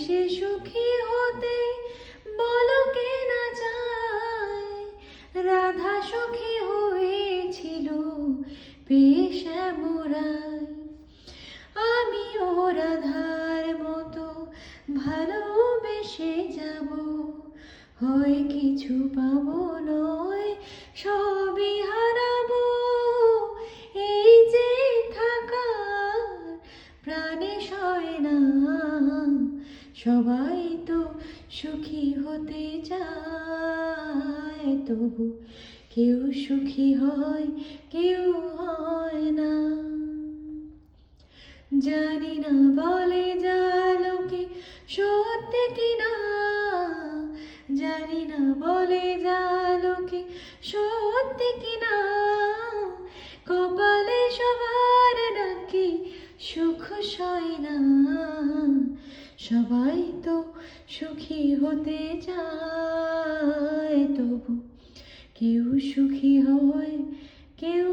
সে সুখী হতে বলো কে না চায়? রাধা সুখী হয়েছিল পেয়ে শ্যামরায়। আমিও রাধার মতো ভালোবেসে যাব, হয় কিছু পাবো নয় সবই হারাবো। এই যে থাকার প্রাণে সয় না, সবাই তো সুখী হতে চায়, তবু কেউ সুখী হয় কেউ হয় না। জানি না বলে যা লোকে সত্যি কিনা, জানি না বলে যা লোকে সত্যি কিনা, কপালে সবার নাকি সুখ সয় না। সবাই তো সুখী হতে চায়, তবু কেউ সুখী হয় কেউ